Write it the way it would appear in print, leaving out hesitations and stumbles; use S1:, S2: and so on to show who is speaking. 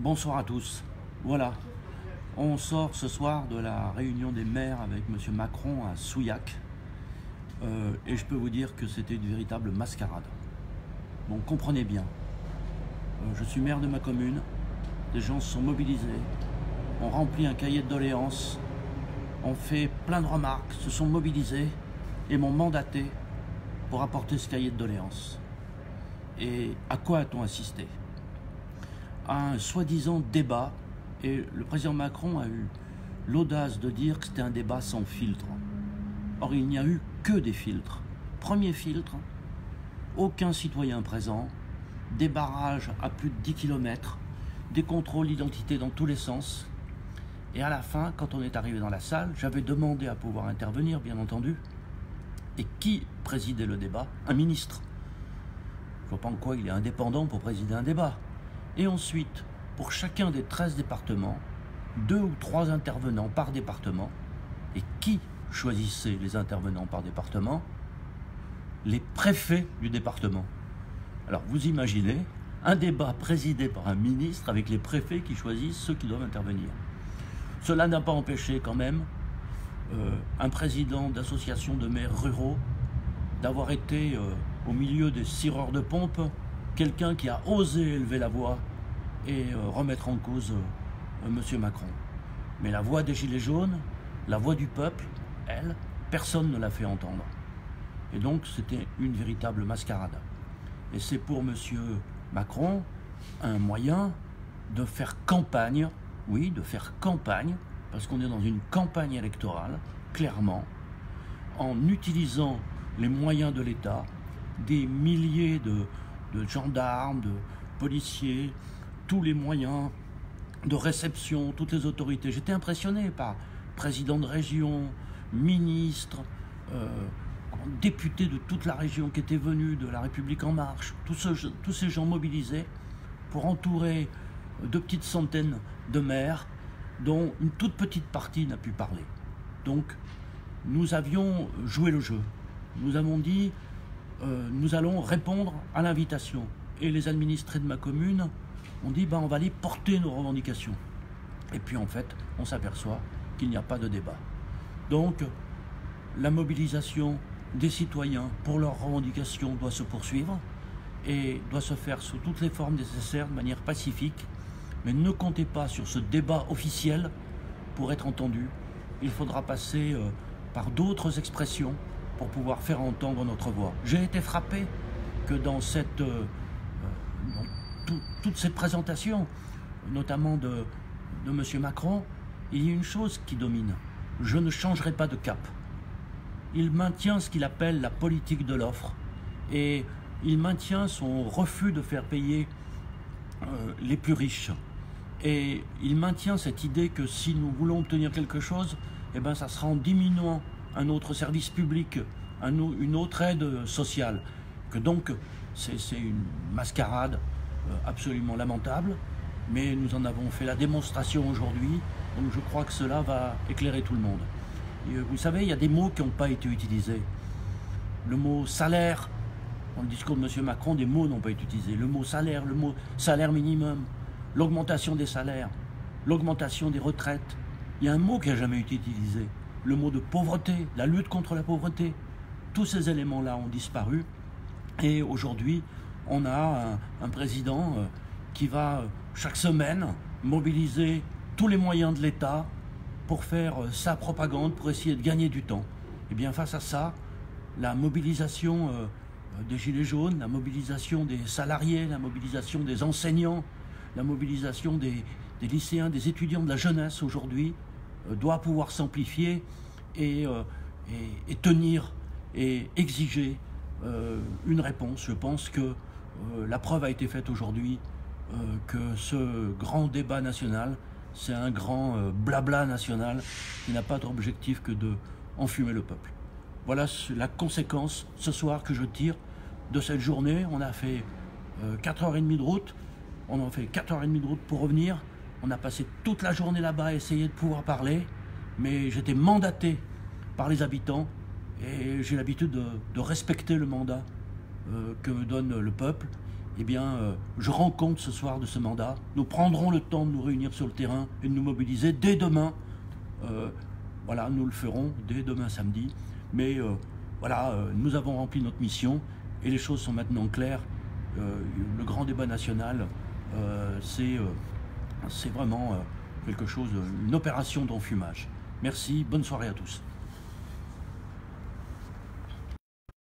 S1: Bonsoir à tous. Voilà, on sort ce soir de la réunion des maires avec M. Macron à Souillac. Et je peux vous dire que c'était une véritable mascarade. Donc comprenez bien, je suis maire de ma commune, des gens se sont mobilisés, on remplit un cahier de doléances, on fait plein de remarques, se sont mobilisés et m'ont mandaté pour apporter ce cahier de doléances. Et à quoi a-t-on assisté? À un soi-disant débat, et le président Macron a eu l'audace de dire que c'était un débat sans filtre. Or, il n'y a eu que des filtres. Premier filtre, aucun citoyen présent, des barrages à plus de 10 km, des contrôles d'identité dans tous les sens. Et à la fin, quand on est arrivé dans la salle, j'avais demandé à pouvoir intervenir, bien entendu. Et qui présidait le débat? Un ministre. Je ne vois pas en quoi il est indépendant pour présider un débat. Et ensuite, pour chacun des 13 départements, 2 ou 3 intervenants par département. Et qui choisissait les intervenants par département? Les préfets du département. Alors vous imaginez un débat présidé par un ministre avec les préfets qui choisissent ceux qui doivent intervenir. Cela n'a pas empêché quand même un président d'association de maires ruraux d'avoir été au milieu des cireurs de pompe, quelqu'un qui a osé élever la voix et remettre en cause M. Macron. Mais la voix des Gilets jaunes, la voix du peuple, elle, personne ne l'a fait entendre. Et donc c'était une véritable mascarade. Et c'est pour M. Macron un moyen de faire campagne, oui, de faire campagne, parce qu'on est dans une campagne électorale, clairement, en utilisant les moyens de l'État, des milliers de gendarmes, de policiers, tous les moyens de réception, toutes les autorités. J'étais impressionné par président de région, ministre, députés de toute la région qui étaient venus de La République En Marche, tous ces gens mobilisés pour entourer de petites centaines de maires dont une toute petite partie n'a pu parler. Donc nous avions joué le jeu. Nous avons dit nous allons répondre à l'invitation. Et les administrés de ma commune ont dit on va aller porter nos revendications. Et puis en fait, on s'aperçoit qu'il n'y a pas de débat. Donc la mobilisation des citoyens pour leurs revendications doit se poursuivre et doit se faire sous toutes les formes nécessaires, de manière pacifique. Mais ne comptez pas sur ce débat officiel pour être entendu. Il faudra passer par d'autres expressions pour pouvoir faire entendre notre voix. J'ai été frappé que dans toute cette présentation, notamment de M. Macron, il y a une chose qui domine. Je ne changerai pas de cap. Il maintient ce qu'il appelle la politique de l'offre et il maintient son refus de faire payer les plus riches. Et il maintient cette idée que si nous voulons obtenir quelque chose, ça sera en diminuant un autre service public, une autre aide sociale. Que donc, c'est une mascarade absolument lamentable, mais nous en avons fait la démonstration aujourd'hui, donc je crois que cela va éclairer tout le monde. Et vous savez, il y a des mots qui n'ont pas été utilisés. Le mot salaire, dans le discours de M. Macron, des mots n'ont pas été utilisés. Le mot salaire minimum, l'augmentation des salaires, l'augmentation des retraites. Il y a un mot qui n'a jamais été utilisé. Le mot de pauvreté, la lutte contre la pauvreté. Tous ces éléments-là ont disparu. Et aujourd'hui, on a un président qui va chaque semaine mobiliser tous les moyens de l'État pour faire sa propagande, pour essayer de gagner du temps. Et bien face à ça, la mobilisation des Gilets jaunes, la mobilisation des salariés, la mobilisation des enseignants, la mobilisation des lycéens, des étudiants, de la jeunesse aujourd'hui, doit pouvoir s'amplifier et tenir et exiger une réponse. Je pense que la preuve a été faite aujourd'hui que ce grand débat national, c'est un grand blabla national qui n'a pas d'autre objectif que de enfumer le peuple. Voilà la conséquence ce soir que je tire de cette journée. On a fait 4h30 de route, on a fait 4h30 de route pour revenir. On a passé toute la journée là-bas à essayer de pouvoir parler, mais j'étais mandaté par les habitants et j'ai l'habitude de respecter le mandat que me donne le peuple. eh bien, je rends compte ce soir de ce mandat. Nous prendrons le temps de nous réunir sur le terrain et de nous mobiliser dès demain. Voilà, nous le ferons dès demain samedi. Mais voilà, nous avons rempli notre mission et les choses sont maintenant claires. Le grand débat national, c'est vraiment quelque chose, une opération d'enfumage. Merci, bonne soirée à tous.